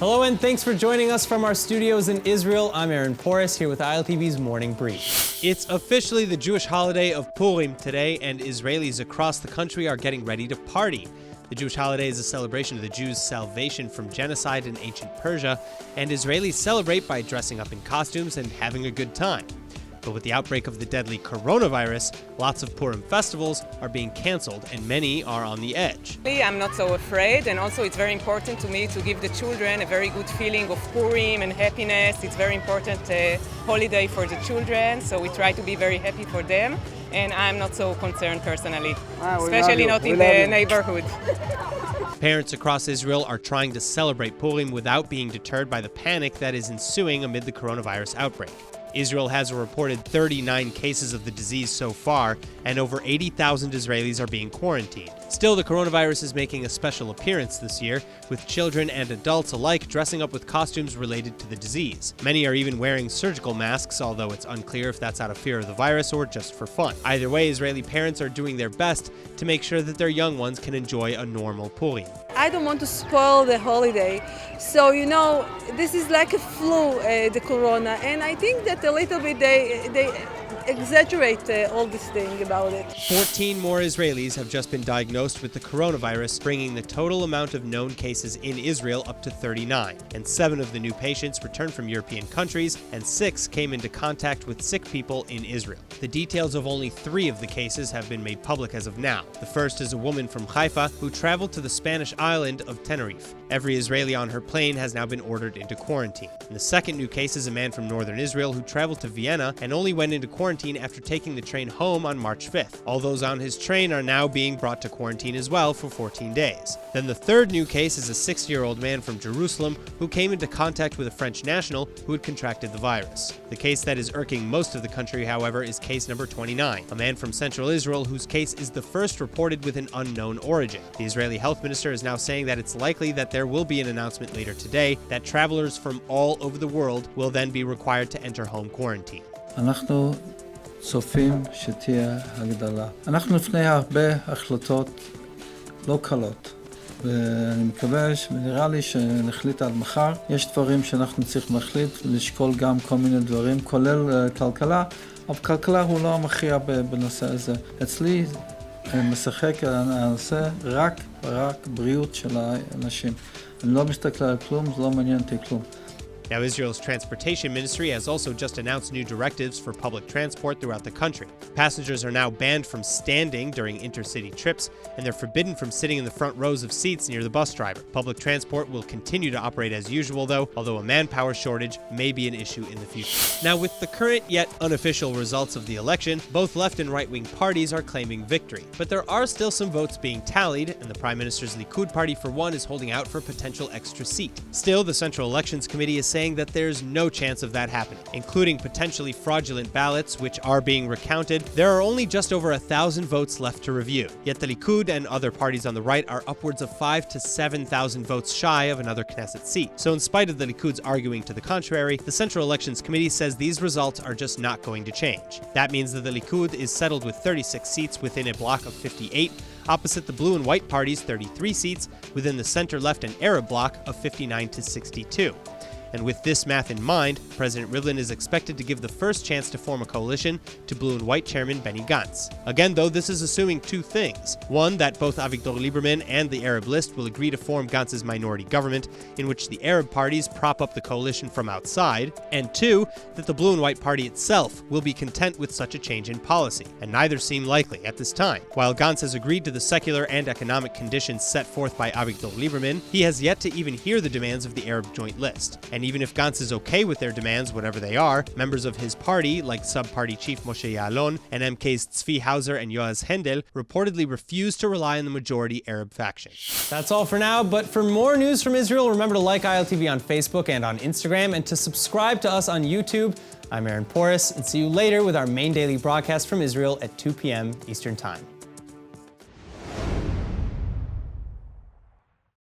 Hello and thanks for joining us from our studios in Israel. I'm Aaron Porras here with ILTV's Morning Brief. It's officially the Jewish holiday of Purim today, and Israelis across the country are getting ready to party. The Jewish holiday is a celebration of the Jews' salvation from genocide in ancient Persia, and Israelis celebrate by dressing up in costumes and having a good time. But with the outbreak of the deadly coronavirus, lots of Purim festivals are being canceled and many are on the edge. I'm not so afraid, and also it's very important to me to give the children a very good feeling of Purim and happiness. It's very important holiday for the children, so we try to be very happy for them, and I'm not so concerned personally, especially not in the neighborhood. Parents across Israel are trying to celebrate Purim without being deterred by the panic that is ensuing amid the coronavirus outbreak. Israel has a reported 39 cases of the disease so far, and over 80,000 Israelis are being quarantined. Still, the coronavirus is making a special appearance this year, with children and adults alike dressing up with costumes related to the disease. Many are even wearing surgical masks, although it's unclear if that's out of fear of the virus or just for fun. Either way, Israeli parents are doing their best to make sure that their young ones can enjoy a normal Purim. I don't want to spoil the holiday, so this is like a flu, the corona, and I think that a little bit they exaggerate all this thing about it. 14 more Israelis have just been diagnosed with the coronavirus, bringing the total amount of known cases in Israel up to 39. And 7 of the new patients returned from European countries, and 6 came into contact with sick people in Israel. The details of only 3 of the cases have been made public as of now. The first is a woman from Haifa who traveled to the Spanish island of Tenerife. Every Israeli on her plane has now been ordered into quarantine. And the second new case is a man from northern Israel who traveled to Vienna and only went into quarantine after taking the train home on March 5th. All those on his train are now being brought to quarantine as well for 14 days. Then the third new case is a 6-year-old man from Jerusalem who came into contact with a French national who had contracted the virus. The case that is irking most of the country, however, is case number 29, a man from central Israel whose case is the first reported with an unknown origin. The Israeli health minister is now saying that it's likely that there will be an announcement later today that travelers from all over the world will then be required to enter home quarantine. אנחנו צופים שתהיה הגדלה. אנחנו לפני הרבה החלטות לא קלות, ואני מקווה ונראה לי שנחליט עד מחר. יש דברים שאנחנו צריכים להחליט ולשקול גם כל מיני דברים, כולל כלכלה, אבל כלכלה הוא לא מכריע בנושא הזה. אצלי משחק הנושא רק בריאות של האנשים. אני לא מסתכל על כלום, זה לא מעניין אותי כלום. Now, Israel's transportation ministry has also just announced new directives for public transport throughout the country. Passengers are now banned from standing during intercity trips, and they're forbidden from sitting in the front rows of seats near the bus driver. Public transport will continue to operate as usual, though, although a manpower shortage may be an issue in the future. Now, with the current yet unofficial results of the election, both left and right-wing parties are claiming victory. But there are still some votes being tallied, and the Prime Minister's Likud party, for one, is holding out for a potential extra seat. Still, the Central Elections Committee is saying that there's no chance of that happening, including potentially fraudulent ballots, which are being recounted. There are only just over 1,000 votes left to review. Yet the Likud and other parties on the right are upwards of 5,000 to 7,000 votes shy of another Knesset seat. So in spite of the Likud's arguing to the contrary, the Central Elections Committee says these results are just not going to change. That means that the Likud is settled with 36 seats within a bloc of 58, opposite the Blue and White party's 33 seats within the center-left and Arab bloc of 59 to 62. And with this math in mind, President Rivlin is expected to give the first chance to form a coalition to Blue and White Chairman Benny Gantz. Again, though, this is assuming 2 things. One, that both Avigdor Lieberman and the Arab List will agree to form Gantz's minority government, in which the Arab parties prop up the coalition from outside. And 2, that the Blue and White Party itself will be content with such a change in policy. And neither seem likely at this time. While Gantz has agreed to the secular and economic conditions set forth by Avigdor Lieberman, he has yet to even hear the demands of the Arab Joint List. And even if Gantz is okay with their demands, whatever they are, members of his party, like sub-party chief Moshe Ya'alon and MKs Tzvi Hauser and Yoaz Hendel, reportedly refuse to rely on the majority Arab faction. That's all for now, but for more news from Israel, remember to like ILTV on Facebook and on Instagram, and to subscribe to us on YouTube. I'm Aaron Porras, and see you later with our main daily broadcast from Israel at 2 p.m. Eastern Time.